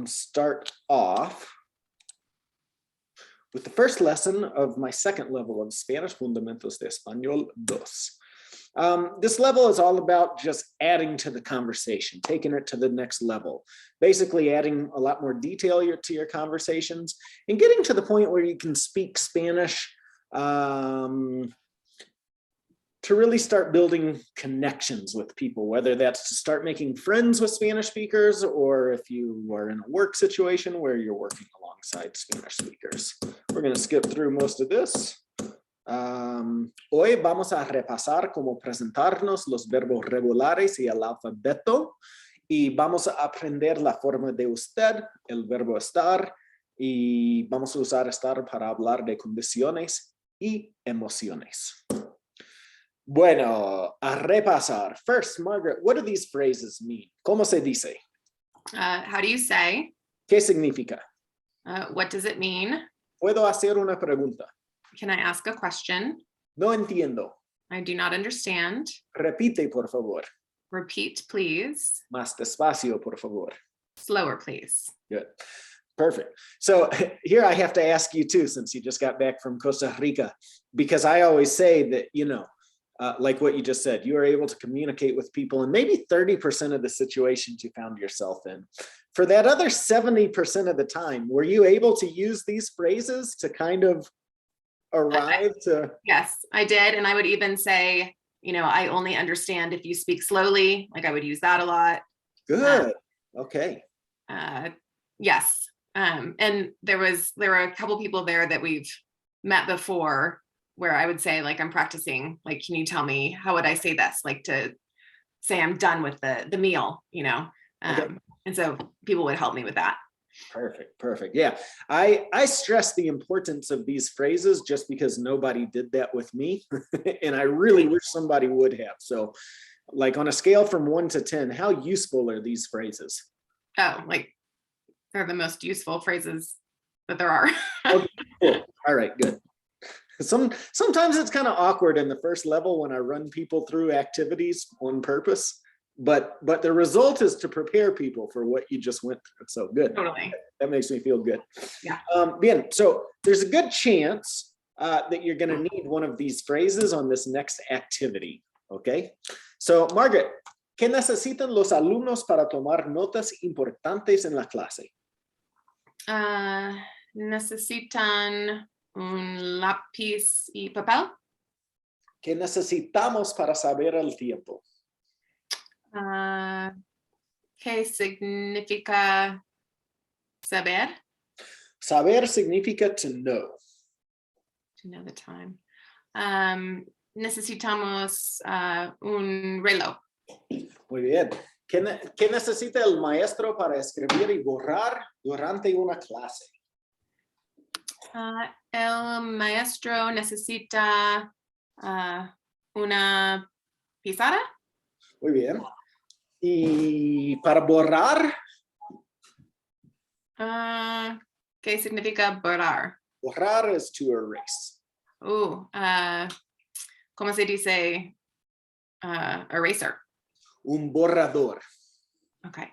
start off with the first lesson of my second level of Spanish Fundamentos de Español 2. This level is all about just adding to the conversation, taking it to the next level, basically adding a lot more detail to your conversations and getting to the point where you can speak Spanish to really start building connections with people, whether that's to start making friends with Spanish speakers, or if you are in a work situation where you're working alongside Spanish speakers. We're going to skip through most of this. Hoy vamos a repasar cómo presentarnos los verbos regulares y el alfabeto, y vamos a aprender la forma de usted, el verbo estar, y vamos a usar estar para hablar de condiciones y emociones. Bueno, a repasar. First, Margaret, what do these phrases mean? ¿Cómo se dice? How do you say? ¿Qué significa? What does it mean? ¿Puedo hacer una pregunta? Can I ask a question? No entiendo. I do not understand. Repite, por favor. Repeat, please. Más despacio, por favor. Slower, please. Good. Perfect. So here I have to ask you too, since you just got back from Costa Rica, because I always say that, you know, like what you just said, you are able to communicate with people in maybe 30% of the situations you found yourself in. For that other 70% of the time, were you able to use these phrases to kind of arrive to? Yes, I did. And I would even say, you know, I only understand if you speak slowly. Like I would use that a lot. Good. Okay. Yes. And there were a couple people there that we've met before where I would say, like, I'm practicing, like, can you tell me, how would I say this? Like to say I'm done with the meal, you know? Okay. And so people would help me with that. Perfect. Perfect. Yeah. I stress the importance of these phrases just because nobody did that with me. And I really wish somebody would have. So like on a scale from 1 to 10, how useful are these phrases? Oh, like they're the most useful phrases that there are. Okay, cool. All right, good. Sometimes it's kind of awkward in the first level when I run people through activities on purpose, but the result is to prepare people for what you just went through. So good. Totally. That makes me feel good. Yeah. Bien, so there's a good chance that you're going to need one of these phrases on this next activity. Okay. So Margaret, ¿qué necesitan los alumnos para tomar notas importantes en la clase? Necesitan un lápiz y papel. ¿Qué necesitamos para saber el tiempo? ¿Qué significa saber? Saber significa to know. To know the time. Necesitamos un reloj. Muy bien. ¿Qué necesita el maestro para escribir y borrar durante una clase? El maestro necesita una pizarra. Muy bien. ¿Y para borrar? ¿Qué significa borrar? Borrar es to erase. ¿Cómo se dice eraser? Un borrador. Okay.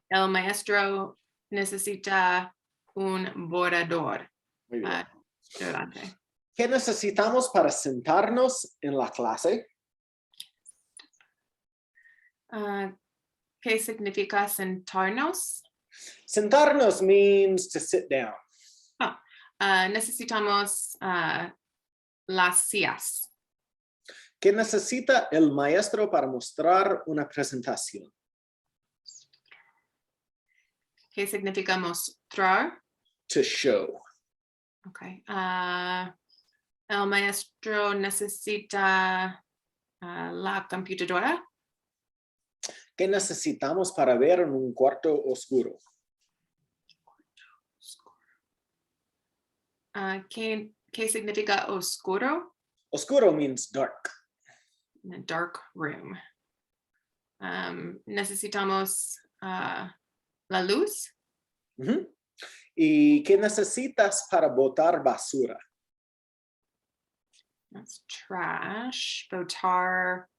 El maestro necesita un borrador. Muy bien. Durante. ¿Qué necesitamos para sentarnos en la clase? ¿Qué significa sentarnos? Sentarnos means to sit down. Necesitamos las sillas. ¿Qué necesita el maestro para mostrar una presentación? ¿Qué significa mostrar? To show. Okay. El maestro necesita la computadora. ¿Qué necesitamos para ver en un cuarto oscuro? ¿Qué significa oscuro? Oscuro means dark. In a dark room. Necesitamos la luz. Uh-huh. ¿Y qué necesitas para botar basura? That's trash. Botar,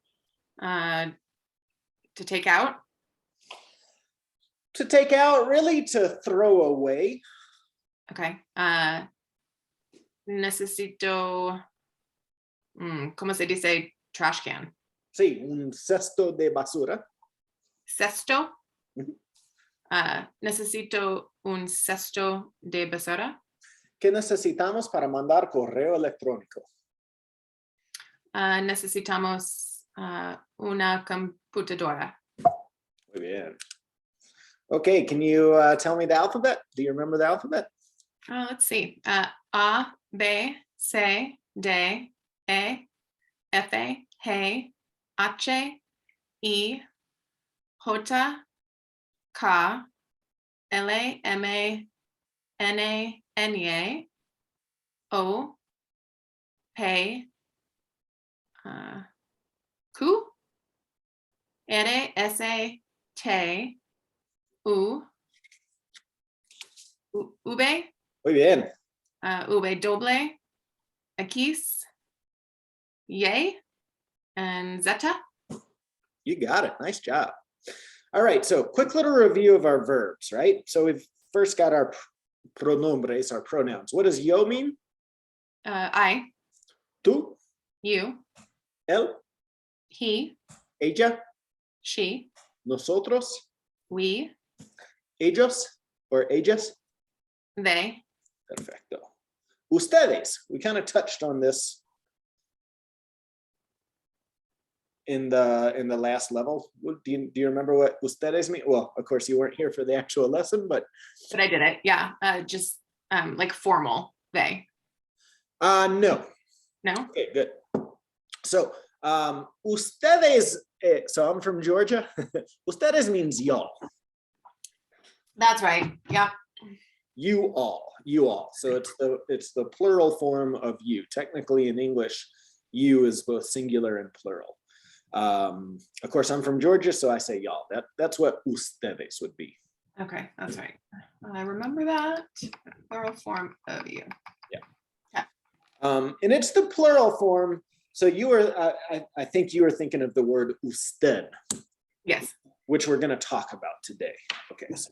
to take out. To take out, really to throw away. Okay. Necesito, ¿cómo se dice trash can? Sí, un cesto de basura. Cesto. Ujú. Necesito un cesto de basura. ¿Qué necesitamos para mandar correo electrónico? Necesitamos una computadora. Muy bien. Okay, can you tell me the alphabet? Do you remember the alphabet? Let's see. A, B, C, D, E, F, G, H, I, J, K, L, M, N, N, O, P, Q, R, S, T, U, V, Muy bien. V doble, X, Y, and Zeta. You got it. Nice job. All right, so quick little review of our verbs, right? So we've first got our pronombres, our pronouns. What does yo mean? I, Tú, you, él, he, ella, she, nosotros, we, ellos, or ellas. they. Perfecto. Ustedes, we kind of touched on this in the last level. Do you remember what ustedes mean? Well, of course you weren't here for the actual lesson, but I did it. Yeah. Just like formal, they. no. No? Okay, good. So ustedes, so I'm from Georgia. Ustedes means y'all. That's right. Yeah. You all. So it's the plural form of you. Technically in English, you is both singular and plural. Of course, I'm from Georgia, so I say y'all. That's what ustedes would be. Okay, that's right. I remember that. Plural form of you. And it's the plural form. So you were, I think you were thinking of the word usted, Yes. which we're going to talk about today. Okay, so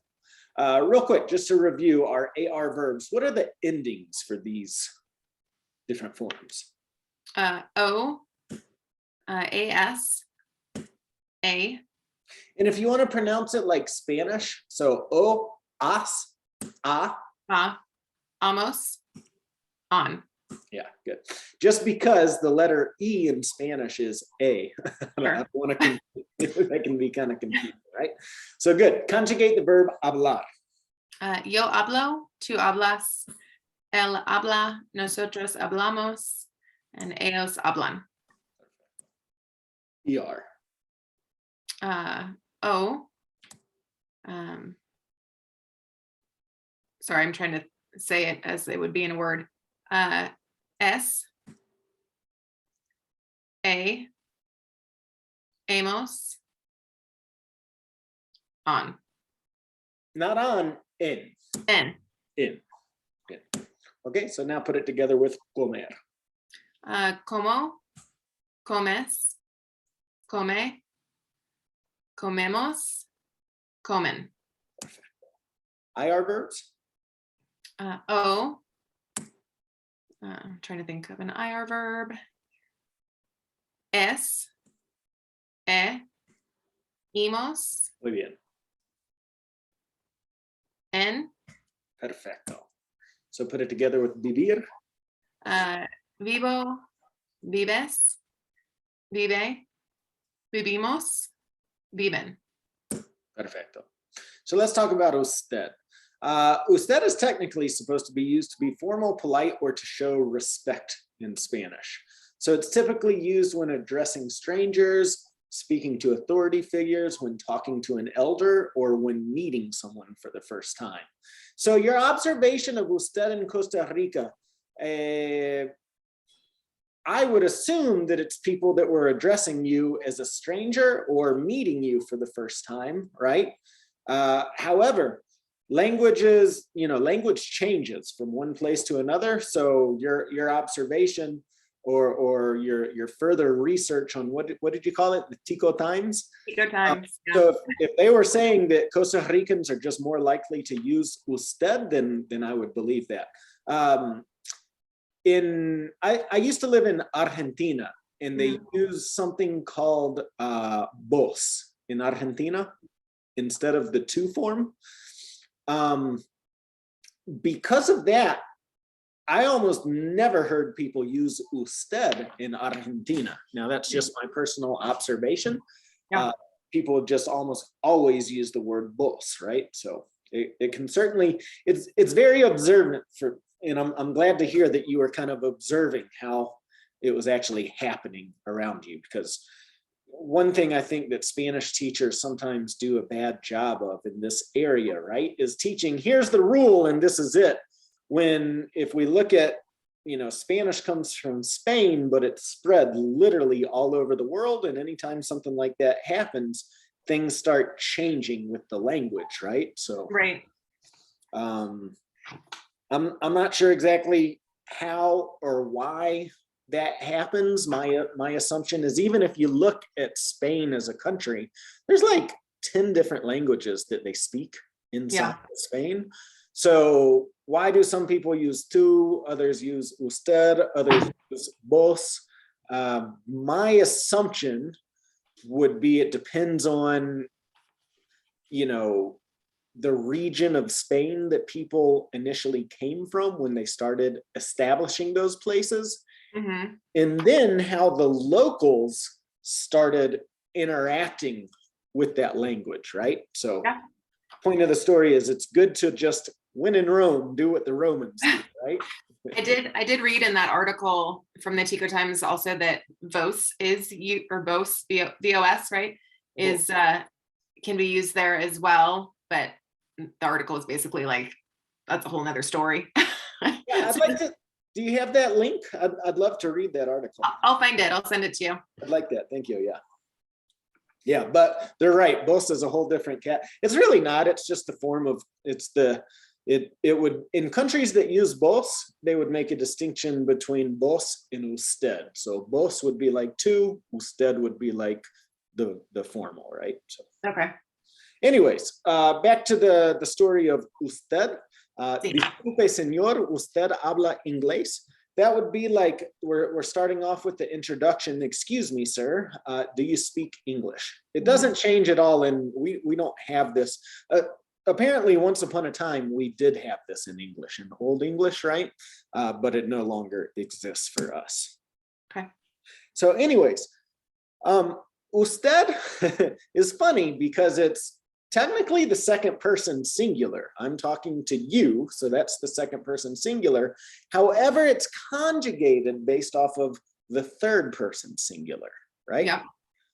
real quick, just to review our AR verbs, what are the endings for these different forms? O, AS, A. And if you want to pronounce it like Spanish, so o, as, a. Amos, on. Yeah, good. Just because the letter E in Spanish is A. I don't want to, that can be kind of confusing, right? So good. Conjugate the verb hablar. Yo hablo, tú hablas, él habla, nosotros hablamos, and ellos hablan. ER. O. Sorry, I'm trying to say it as it would be in a word. S. A. Amos. On. Not on, in. N. In. Okay, so now put it together with comer. Como, comes, come, comemos, comen. IR verbs. O. I'm trying to think of an IR verb. Es, imos, Muy bien. en, Perfecto. So put it together with vivir. vivo, vives, vive, vivimos, viven. Perfecto. So let's talk about usted. Usted is technically supposed to be used to be formal, polite, or to show respect in Spanish. So it's typically used when addressing strangers, speaking to authority figures, when talking to an elder, or when meeting someone for the first time. So your observation of usted in Costa Rica, I would assume that it's people that were addressing you as a stranger or meeting you for the first time, right? However, language changes from one place to another. So your observation or your further research on what did you call it? The Tico Times? Tico Times. Yeah. So if they were saying that Costa Ricans are just more likely to use usted, then I would believe that. I used to live in Argentina, and they use something called vos in Argentina instead of the to form. Because of that, I almost never heard people use usted in Argentina. Now that's just my personal observation. Yeah. People just almost always use the word vos, right? So it can certainly, it's very observant for, and I'm glad to hear that you were kind of observing how it was actually happening around you, because one thing I think that Spanish teachers sometimes do a bad job of in this area, right, is teaching, here's the rule and this is it. When if we look at, Spanish comes from Spain, but it's spread literally all over the world. And anytime something like that happens, things start changing with the language, right? So, right. I'm not sure exactly how or why that happens. My assumption is, even if you look at Spain as a country, there's like 10 different languages that they speak inside of Spain. So why do some people use tu, others use usted, others use vos? My assumption would be it depends on, the region of Spain that people initially came from when they started establishing those places. And then how the locals started interacting with that language, right? So point of the story is, it's good to just, when in Rome, do what the Romans did, right? I did read in that article from the Tico Times also that vos is you, or vos, VOS, right, is can be used there as well. But the article is basically like, that's a whole nother story. I'd like to, do you have that link? I'd love to read that article. I'll find it. I'll send it to you. I'd like that. Thank you. Yeah, but they're right. Vos is a whole different cat. It's really not. It's just the form of, it would, in countries that use vos, they would make a distinction between vos and usted. So vos would be like to, usted would be like the formal, right? So, okay. Anyways, back to the story of usted. Disculpe, señor, usted habla inglés. That would be like, we're starting off with the introduction. Excuse me, sir, do you speak English? It doesn't change at all, and we don't have this. Apparently, once upon a time, we did have this in English, in Old English, right? But it no longer exists for us. Okay. So anyways, usted is funny because it's technically the second person singular. I'm talking to you, so that's the second person singular. However, it's conjugated based off of the third person singular, right? Yeah.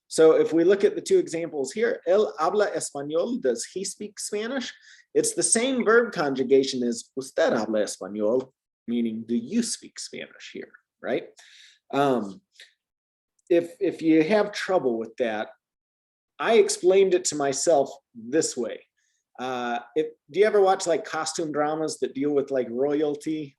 So if we look at the two examples here, él habla español, does he speak Spanish? It's the same verb conjugation as usted habla español, meaning do you speak Spanish here, right? If you have trouble with that, I explained it to myself this way. Do you ever watch like costume dramas that deal with like royalty?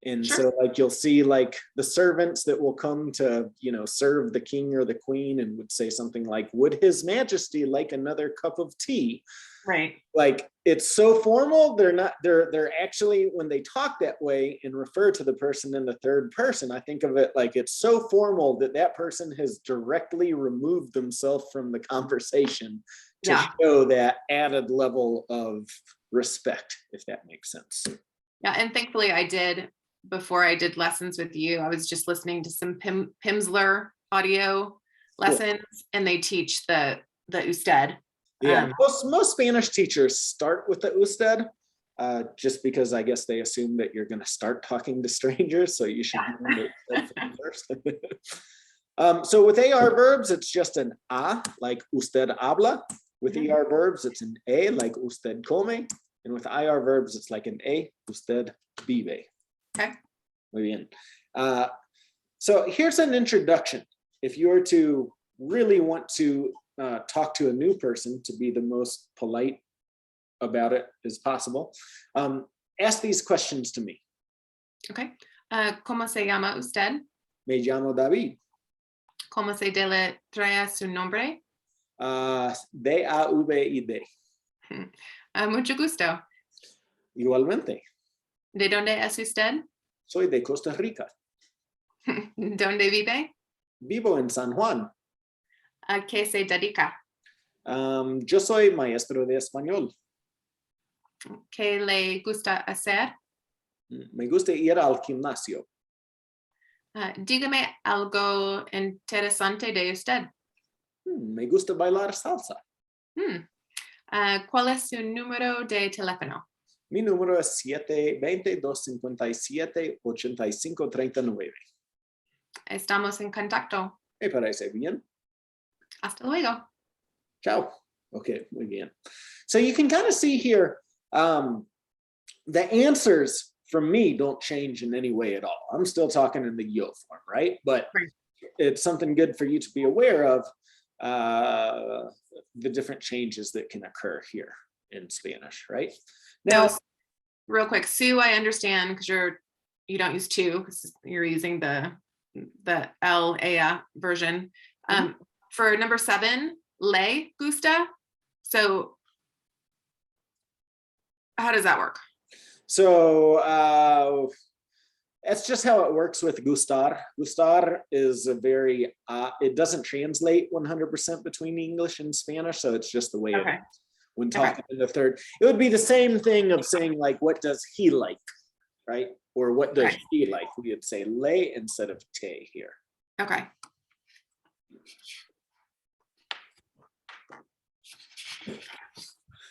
And so like you'll see like the servants that will come to, serve the king or the queen, and would say something like, would his majesty like another cup of tea? Right. Like, it's so formal. They're actually, when they talk that way and refer to the person in the third person, I think of it like it's so formal that person has directly removed themselves from the conversation to show that added level of respect, if that makes sense. Yeah, and thankfully I did, before I did lessons with you, I was just listening to some Pimsleur audio lessons, and they teach the usted. Yeah, most Spanish teachers start with the usted, just because I guess they assume that you're going to start talking to strangers, so you should learn it first. So with AR verbs, it's just an a, like usted habla. With ER verbs, it's an a, like usted come. And with IR verbs, it's like an a, usted vive. Okay. Muy bien. So here's an introduction. If you were to really want to talk to a new person, to be the most polite about it as possible, ask these questions to me. Okay. ¿Cómo se llama usted? Me llamo David. ¿Cómo se deletrea su nombre? D-A-V-I-D. Mucho gusto. Igualmente, ¿De dónde es usted? soy de Costa Rica. ¿Dónde vive? Vivo en San Juan. ¿A qué se dedica? Yo soy maestro de español. ¿Qué le gusta hacer? Me gusta ir al gimnasio. Dígame algo interesante de usted. Me gusta bailar salsa. ¿Cuál es su número de teléfono? Mi número es 720-257-8539. Estamos en contacto. Me parece bien. Hasta luego. Ciao. Okay, muy bien. So you can kind of see here, the answers from me don't change in any way at all. I'm still talking in the yo form, right? But Right. it's something good for you to be aware of, the different changes that can occur here in Spanish, right? Now, So, real quick, Sue, I understand because you don't use to because you're using the LA version. For number 7, le gusta. So how does that work? so that's just how it works with gustar. Gustar is a very, it doesn't translate 100% between English and Spanish, so it's just the way it Okay. is. When talking in the third, it would be the same thing of saying like, what does he like, right? Or what does Right. she like? We would say le instead of te here. Okay.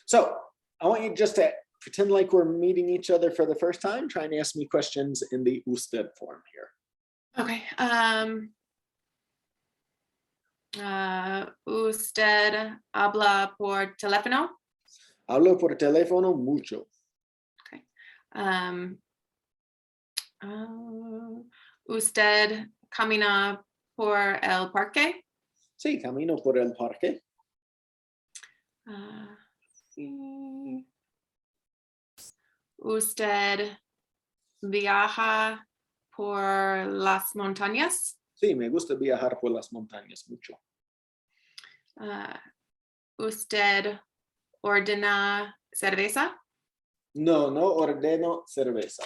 So I want you just to pretend like we're meeting each other for the first time. Try and ask me questions in the usted form here. Okay. Usted habla por teléfono. Hablo por teléfono mucho. Okay. Usted camina por el parque. Sí, camino por el parque. Sí. Usted viaja por las montañas. Sí, me gusta viajar por las montañas mucho. Usted ordena cerveza. No, no ordeno cerveza.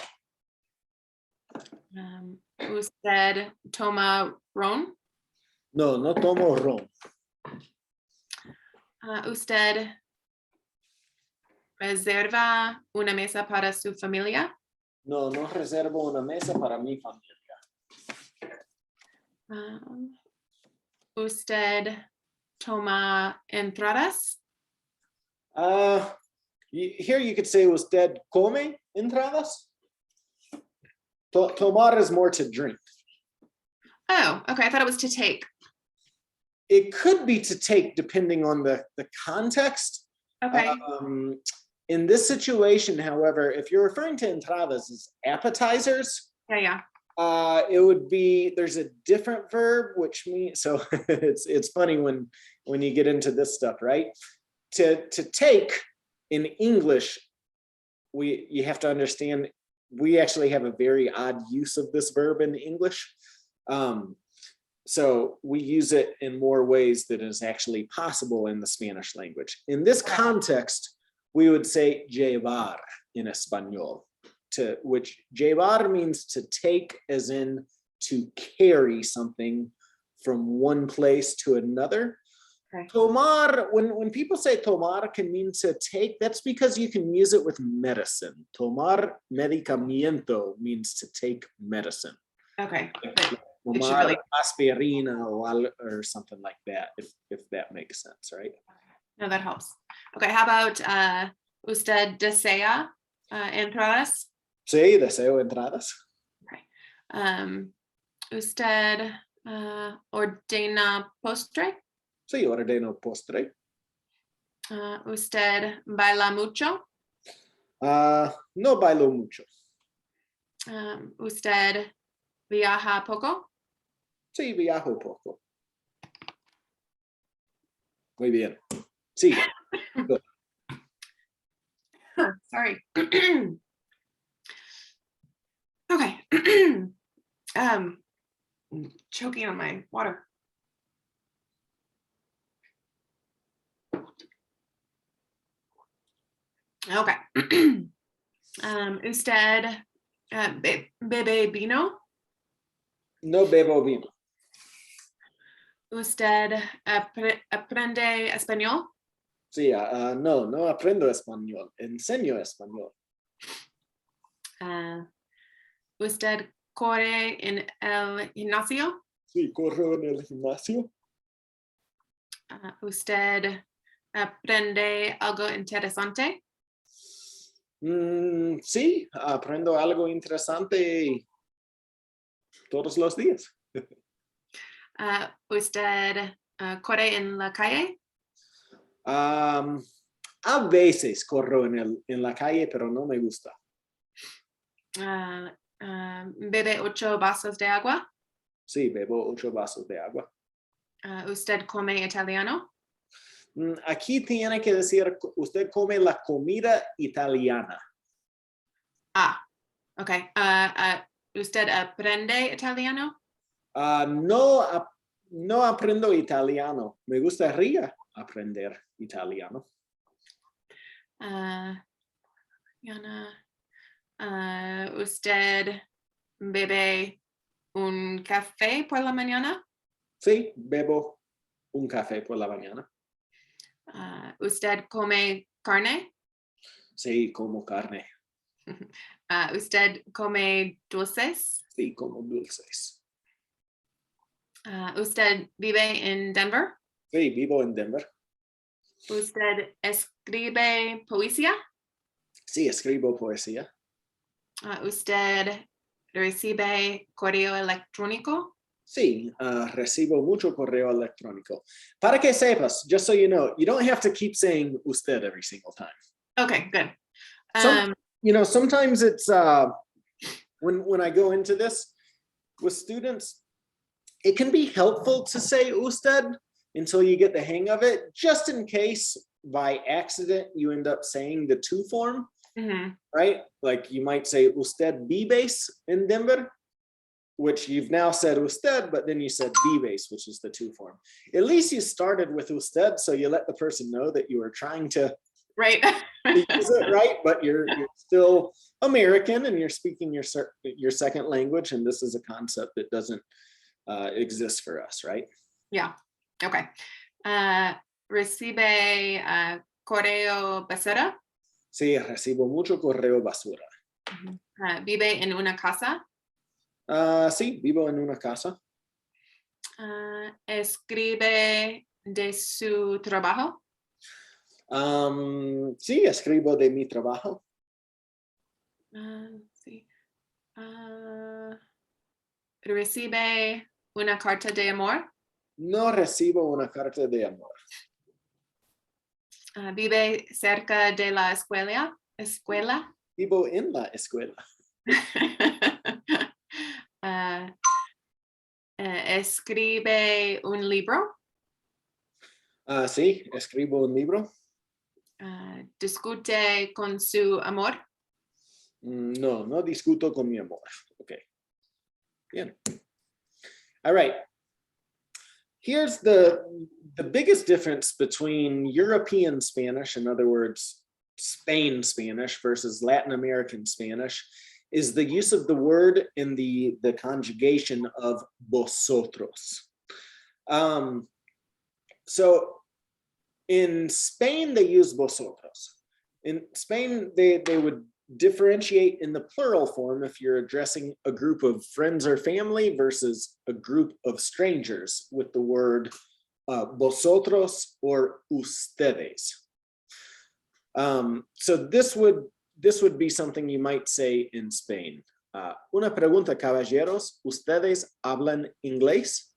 Usted toma ron. No, no tomo ron. Usted reserva una mesa para su familia. No, no reservo una mesa para mi familia. Usted toma entradas. Here you could say usted come entradas. Tomar is more to drink. Oh, okay. I thought it was to take. It could be to take depending on the context. Okay. In this situation, however, if you're referring to entradas as appetizers, Yeah. it would be, there's a different verb, which means, so it's funny when you get into this stuff, right? To take in English, you have to understand, we actually have a very odd use of this verb in English. So we use it in more ways than is actually possible in the Spanish language. In this context, we would say llevar in Espanol, which llevar means to take, as in to carry something from one place to another. Okay. Tomar, when people say tomar can mean to take, that's because you can use it with medicine. Tomar medicamiento means to take medicine. Okay. Tomar aspirina or something like that, if that makes sense, right? No, that helps. Okay, how about usted desea entradas? Sí, deseo entradas. Okay. Usted ordena postre? Sí, ordeno postre. Usted baila mucho? No bailo mucho. Usted viaja poco? Sí, viajo poco. Muy bien. Sí. Sorry. Okay. I'm choking on my water. Okay. Usted bebe vino? No bebo vino. Usted aprende español? Sí, no aprendo español. Enseño español. Usted corre en el gimnasio? Sí, corro en el gimnasio. Usted aprende algo interesante? Sí, aprendo algo interesante todos los días. Usted corre en la calle? A veces corro en la calle, pero no me gusta. Bebe 8 vasos de agua? Sí, bebo 8 vasos de agua. Usted come italiano? Aquí tiene que decir, usted come la comida italiana. Ok. ¿Usted aprende italiano? No aprendo italiano. Me gustaría aprender italiano. ¿Usted bebe un café por la mañana? Sí, bebo un café por la mañana. ¿Usted come carne? Sí, como carne. ¿Usted come dulces? Sí, como dulces. ¿Usted vive en Denver? Sí, vivo en Denver. ¿Usted escribe poesía? Sí, escribo poesía. ¿Usted recibe correo electrónico? Sí, recibo mucho correo electrónico. Para que sepas, just so you know, you don't have to keep saying usted every single time. Okay, good. Sometimes it's when I go into this with students, it can be helpful to say usted until you get the hang of it, just in case by accident you end up saying the to form, right? Like you might say usted vives in Denver, which you've now said usted, but then you said vives, which is the to form. At least you started with usted, so you let the person know that you were trying to right. use it right, but you're still American and you're speaking your second language, and this is a concept that doesn't exist for us, right? Yeah. Okay. ¿Recibe correo basura? Sí, recibo mucho correo basura. ¿Vive en una casa? Sí, vivo en una casa. ¿Escribe de su trabajo? Sí, escribo de mi trabajo. Sí. ¿Recibe una carta de amor? No recibo una carta de amor. ¿Vive cerca de la escuela? Vivo en la escuela. ¿Escribe un libro? Sí, escribo un libro. ¿Discute con su amor? No discuto con mi amor. Okay. Bien. All right. Here's the biggest difference between European Spanish, in other words, Spain Spanish versus Latin American Spanish, is the use of the word in the conjugation of vosotros. So in Spain, they use vosotros. In Spain, they would differentiate in the plural form if you're addressing a group of friends or family versus a group of strangers with the word vosotros or ustedes. So this would be something you might say in Spain. Una pregunta, caballeros, ¿ustedes hablan inglés?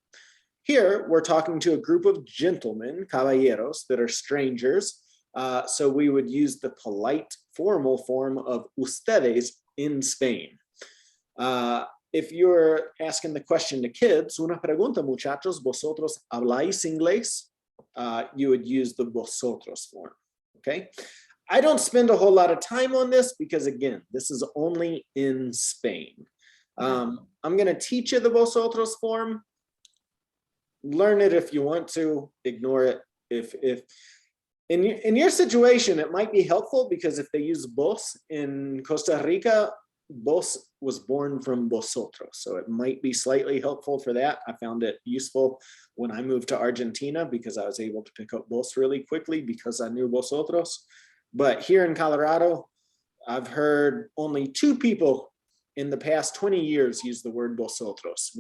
Here, we're talking to a group of gentlemen, caballeros, that are strangers. So we would use the polite formal form of ustedes in Spain. If you're asking the question to kids, una pregunta, muchachos, ¿vosotros habláis inglés? You would use the vosotros form, okay? I don't spend a whole lot of time on this because, again, this is only in Spain. I'm going to teach you the Vosotros form. Learn it if you want to, ignore it. If in your situation, it might be helpful because if they use vos in Costa Rica, vos was born from vosotros. So it might be slightly helpful for that. I found it useful when I moved to Argentina because I was able to pick up vos really quickly because I knew vosotros. But here in Colorado, I've heard only 2 people in the past 20 years use the word vosotros.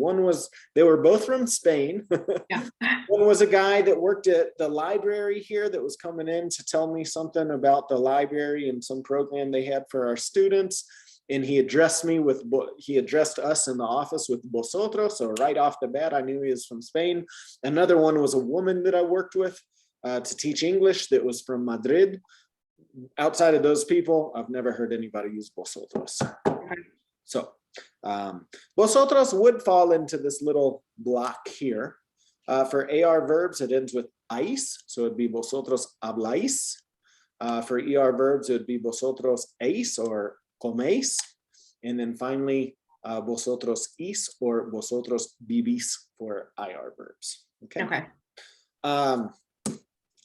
They were both from Spain. Yeah. One was a guy that worked at the library here that was coming in to tell me something about the library and some program they had for our students. And he addressed us in the office with vosotros. So right off the bat, I knew he was from Spain. Another one was a woman that I worked with to teach English that was from Madrid. Outside of those people, I've never heard anybody use vosotros. Okay. So vosotros would fall into this little block here. For AR verbs, it ends with ais. So it'd be vosotros habláis. For ER verbs, it would be vosotros eis or coméis. And then finally, vosotros is or vosotros vivís for IR verbs. Okay. Okay.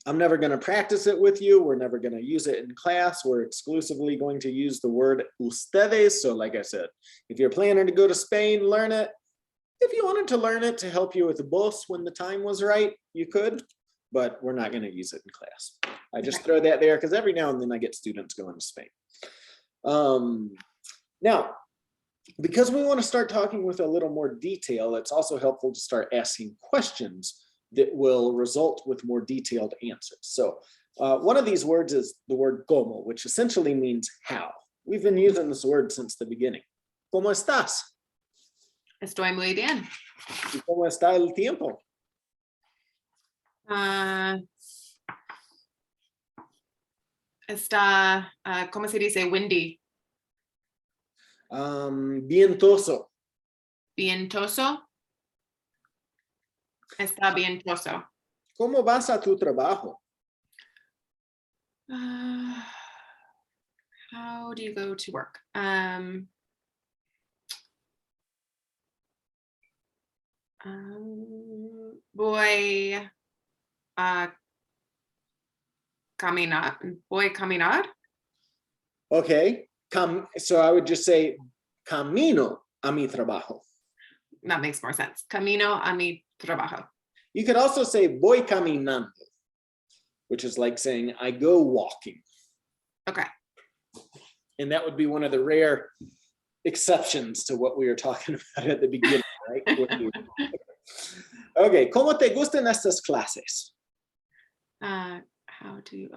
I'm never going to practice it with you. We're never going to use it in class. We're exclusively going to use the word ustedes. So like I said, if you're planning to go to Spain, learn it. If you wanted to learn it to help you with vos when the time was right, you could, but we're not going to use it in class. I just throw that there because every now and then I get students going to Spain. Now, because we want to start talking with a little more detail, it's also helpful to start asking questions that will result with more detailed answers. So one of these words is the word como, which essentially means how. We've been using this word since the beginning. ¿Cómo estás? Estoy muy bien. ¿Y cómo está el tiempo? Está, ¿cómo se dice? Windy. Vientoso. Vientoso. Está vientoso. ¿Cómo vas a tu trabajo? How do you go to work? Voy a caminar. Voy a caminar. Okay. So I would just say camino a mi trabajo. That makes more sense. Camino a mi trabajo. You could also say voy caminando, which is like saying I go walking. Okay. And that would be one of the rare exceptions to what we were talking about at the beginning, right? Okay, ¿cómo te gustan estas clases? How do you,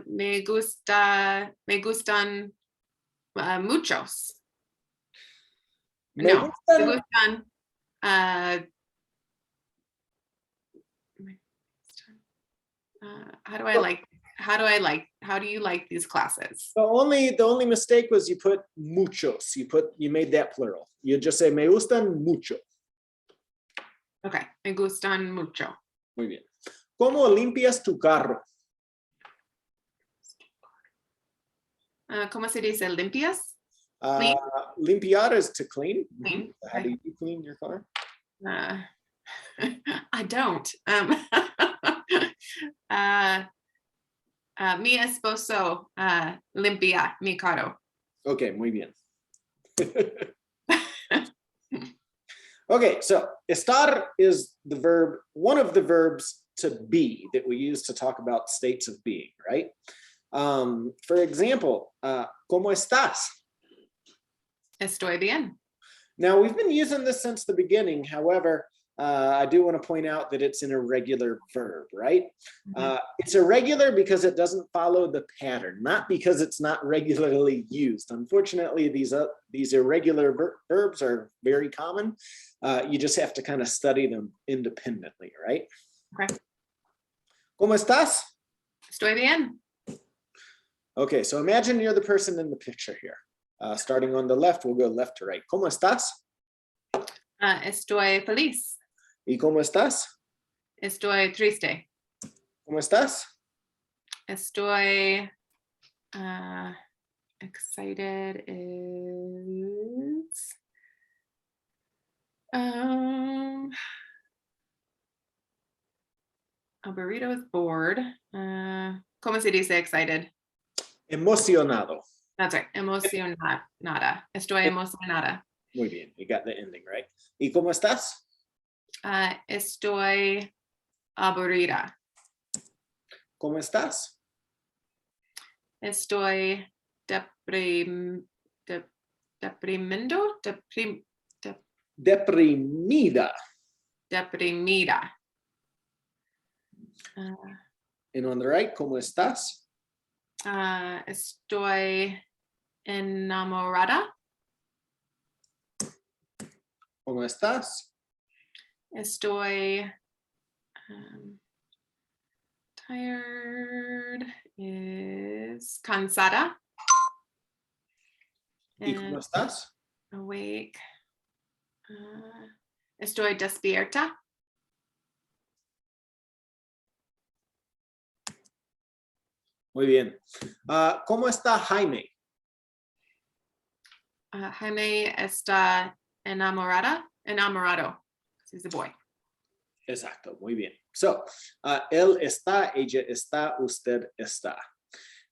me gustan muchos. Me gustan, how do you like these classes? The only mistake was you put muchos. You made that plural. You just say me gustan mucho. Okay, me gustan mucho. Muy bien. ¿Cómo limpias tu carro? ¿Cómo se dice limpias? Limpiar is to clean. Clean. How do you clean your car? I don't. Mi esposo limpia mi carro. Okay, muy bien. Okay, so estar is the verb, one of the verbs to be that we use to talk about states of being, right? For example, ¿cómo estás? Estoy bien. Now, we've been using this since the beginning. However, I do want to point out that it's an irregular verb, right? It's irregular because it doesn't follow the pattern, not because it's not regularly used. Unfortunately, these irregular verbs are very common. You just have to kind of study them independently, right? Okay. ¿Cómo estás? Estoy bien. Okay, so imagine you're the person in the picture here. Starting on the left, we'll go left to right. ¿Cómo estás? Estoy feliz. ¿Y cómo estás? Estoy triste. ¿Cómo estás? Estoy excited is Aburrido is bored. ¿Cómo se dice excited? Emocionado. That's right. Emocionada. Estoy emocionada. Muy bien, you got the ending right. ¿Y cómo estás? Estoy aburrida. ¿Cómo estás? Estoy Deprimida. deprimida. And on the right, ¿cómo estás? Estoy enamorada. ¿Cómo estás? Estoy tired is cansada. ¿Y cómo estás? Awake. Estoy despierta. Muy bien. ¿Cómo está Jaime? Jaime está enamorado. He's a boy. Exacto, muy bien. So, él está, ella está, usted está.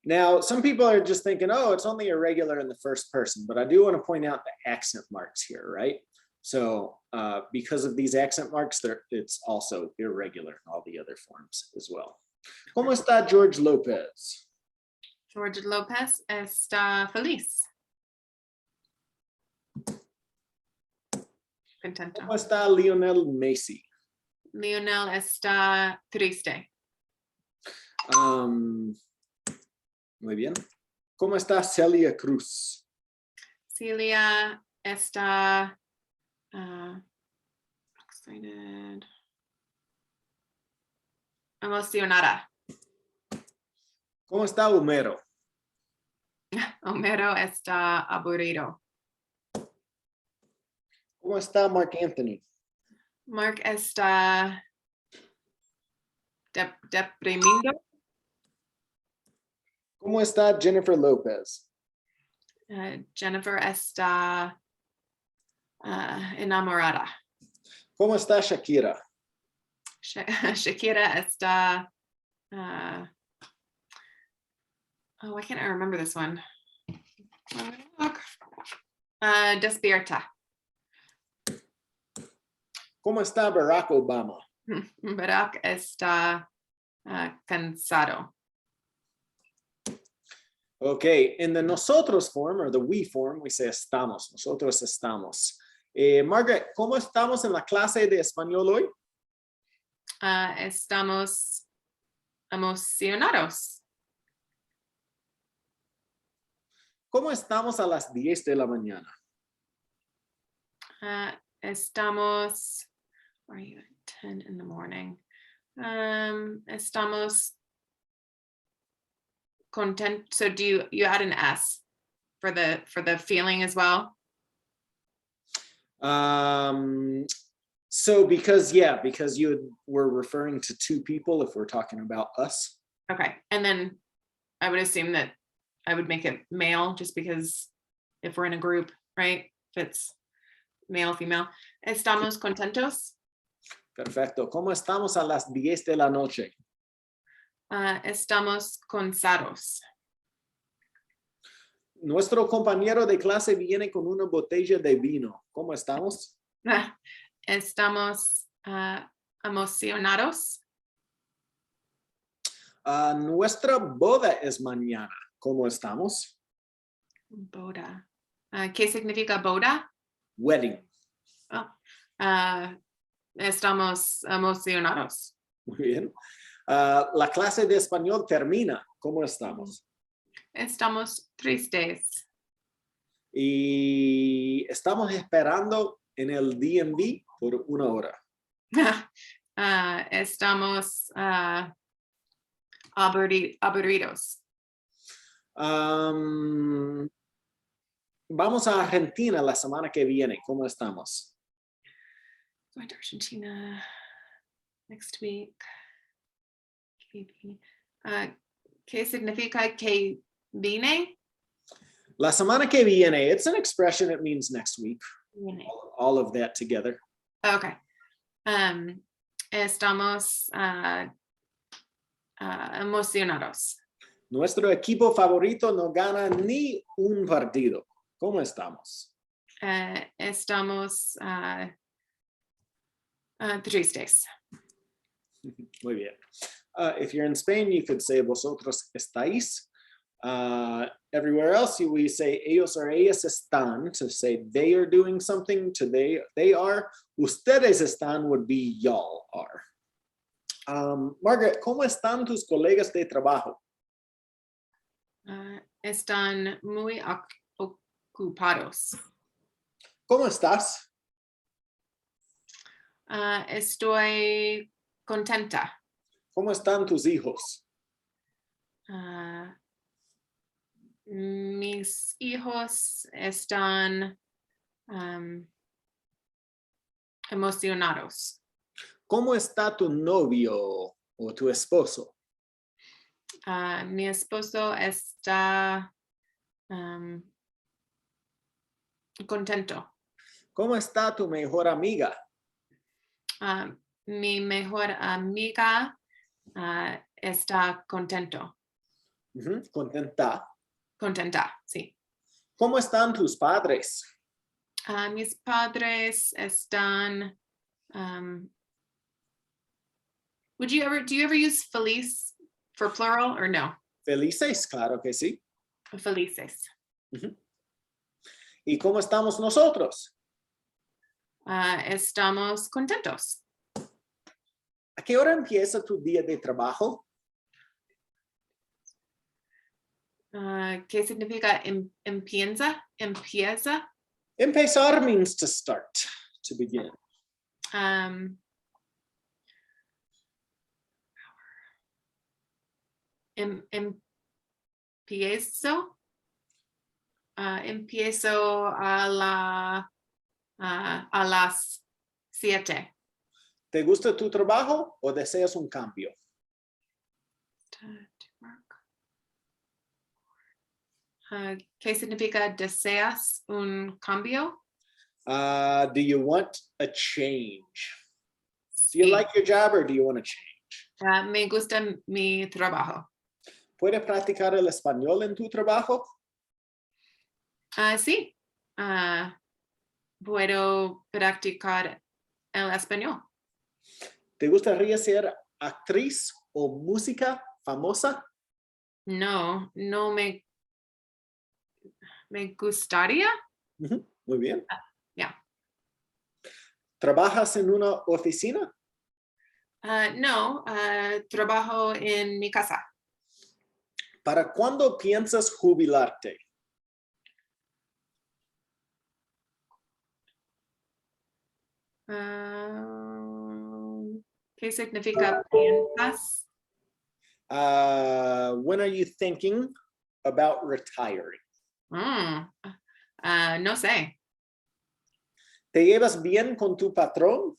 Now, some people are just thinking, oh, it's only irregular in the first person, but I do want to point out the accent marks here, right? So, because of these accent marks, it's also irregular in all the other forms as well. ¿Cómo está George Lopez? George Lopez está feliz. Contento. ¿Cómo está Lionel Messi? Lionel está triste. Muy bien. ¿Cómo está Celia Cruz? Celia está excited. Emocionada. ¿Cómo está Homero? Homero está aburrido. ¿Cómo está Mark Anthony? Mark está deprimido. ¿Cómo está Jennifer Lopez? Jennifer está enamorada. ¿Cómo está Shakira? Shakira está why can't I remember this one? Despierta. ¿Cómo está Barack Obama? Barack está cansado. Okay, in the nosotros form or the we form, we say estamos. Nosotros estamos. Margaret, ¿cómo estamos en la clase de español hoy? Estamos emocionados. ¿Cómo estamos a las 10 de la mañana? Estamos, where are you? 10 in the morning. Estamos content. So do you add an S for the feeling as well? So because you were referring to two people if we're talking about us. Okay. And then I would assume that I would make it male just because if we're in a group, right? If it's male, female. Estamos contentos. Perfecto. ¿Cómo estamos a las 10 de la noche? Estamos cansados. Nuestro compañero de clase viene con una botella de vino. ¿Cómo estamos? Estamos emocionados. Nuestra boda es mañana. ¿Cómo estamos? Boda. ¿Qué significa boda? Wedding. Oh. Estamos emocionados. Muy bien. La clase de español termina. ¿Cómo estamos? Estamos tristes. Y estamos esperando en el DMV por 1 hora. Estamos aburridos. Vamos a Argentina la semana que viene. ¿Cómo estamos? Going to Argentina next week. ¿Qué significa que vine? La semana que viene. It's an expression. It means next week. Viene. All of that together. Okay. Estamos emocionados. Nuestro equipo favorito no gana ni un partido. ¿Cómo estamos? Estamos tristes. Muy bien. If you're in Spain, you could say vosotros estáis. Everywhere else, we say ellos or ellas están to say they are doing something. To they are. Ustedes están would be y'all are. Margaret, ¿cómo están tus colegas de trabajo? Están muy ocupados. ¿Cómo estás? Estoy contenta. ¿Cómo están tus hijos? Mis hijos están emocionados. ¿Cómo está tu novio o tu esposo? Mi esposo está contento. ¿Cómo está tu mejor amiga? Mi mejor amiga está contento. Contenta. Contenta, sí. ¿Cómo están tus padres? Mis padres están. Do you ever use feliz for plural or no? Felices, claro que sí. Felices. ¿Y cómo estamos nosotros? Estamos contentos. ¿A qué hora empieza tu día de trabajo? ¿Qué significa empieza? Empieza. Empezar means to start, to begin. Empiezo. Empiezo a las 7. ¿Te gusta tu trabajo o deseas un cambio? ¿Qué significa deseas un cambio? Do you want a change? Do you Sí. like your job or do you want to change? Me gusta mi trabajo. ¿Puedes practicar el español en tu trabajo? Sí. Puedo practicar el español. ¿Te gustaría ser actriz o música famosa? No me gustaría. Muy bien. Yeah. ¿Trabajas en una oficina? No, trabajo en mi casa. ¿Para cuándo piensas jubilarte? ¿Qué significa piensas? When are you thinking about retiring? No sé. ¿Te llevas bien con tu patrón?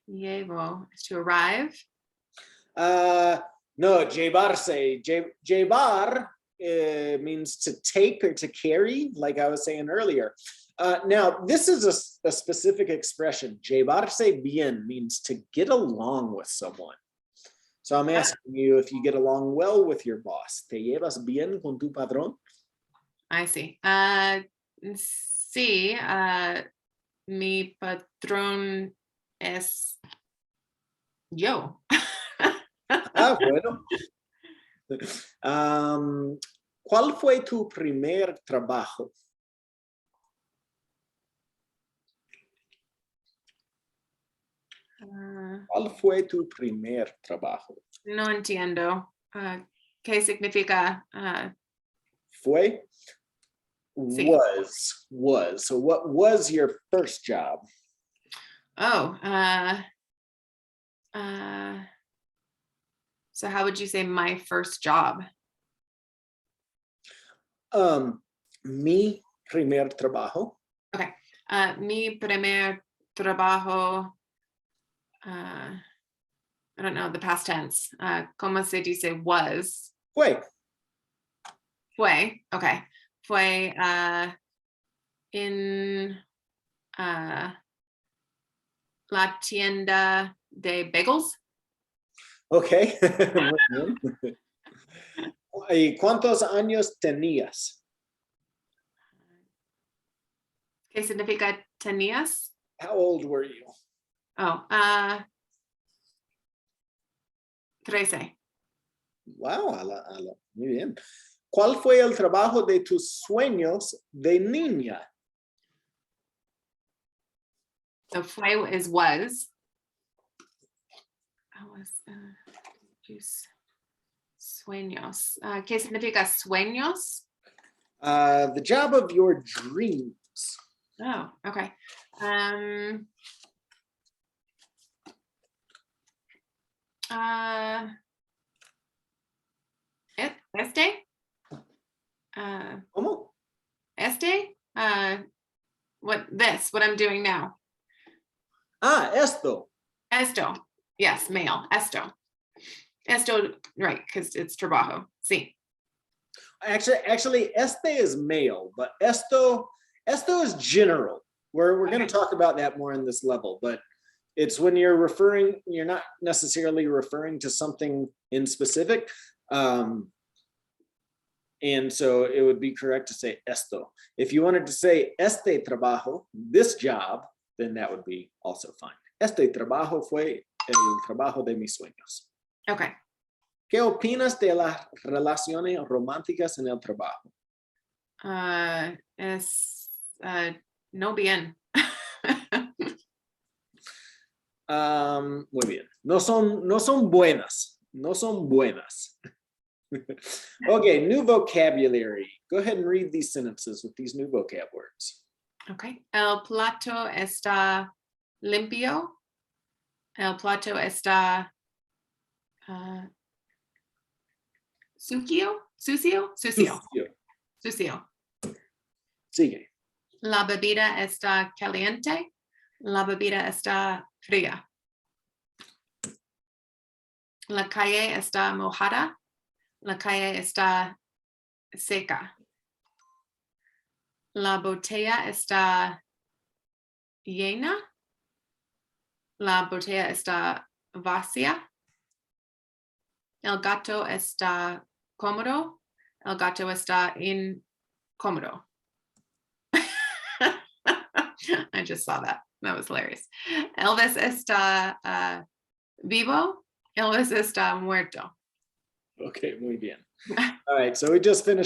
Llevo. To arrive. No, llevarse. Llevar means to take or to carry, like I was saying earlier. Now, this is a specific expression. Llevarse bien means to get along with someone. So I'm asking you if you get along well with your boss. ¿Te llevas bien con tu patrón? I see. Sí, mi patrón es yo. Bueno. ¿Cuál fue tu primer trabajo? ¿Cuál fue tu primer trabajo? No entiendo. ¿Qué significa? Fue? Sí. Was. So what was your first job? Oh, so how would you say my first job? Mi primer trabajo. Okay. Mi primer trabajo. I don't know the past tense. ¿Cómo se dice was? Fue. Fue. Okay. fue en la tienda de bagels. Ok. Muy bien. ¿Y cuántos años tenías? ¿Qué significa tenías? How old were you? Oh, 13. Wow, muy bien. ¿Cuál fue el trabajo de tus sueños de niña? So fue is was. Sueños. ¿Qué significa sueños? The job of your dreams. Oh, okay. Este? ¿Cómo? Este? What I'm doing now. Esto. Esto. Yes, male. Esto. Esto, right, because it's trabajo. Sí. Actually, este is male, but esto is general. We're going to talk about that more in this level, but it's when you're not necessarily referring to something in specific. And so it would be correct to say esto. If you wanted to say este trabajo, this job, then that would be also fine. Este trabajo fue el trabajo de mis sueños. Okay. ¿Qué opinas de las relaciones románticas en el trabajo? No bien. Muy bien. No son buenas. No son buenas. Okay, new vocabulary. Go ahead and read these sentences with these new vocab words. Okay. El plato está limpio. El plato está sucio. Sigue. La bebida está caliente. La bebida está fría. La calle está mojada. La calle está seca. La botella está llena. La botella está vacía. El gato está cómodo. El gato está incómodo. I just saw that. That was hilarious. Elvis está vivo. Elvis está muerto. Okay, muy bien. All right, so we just finished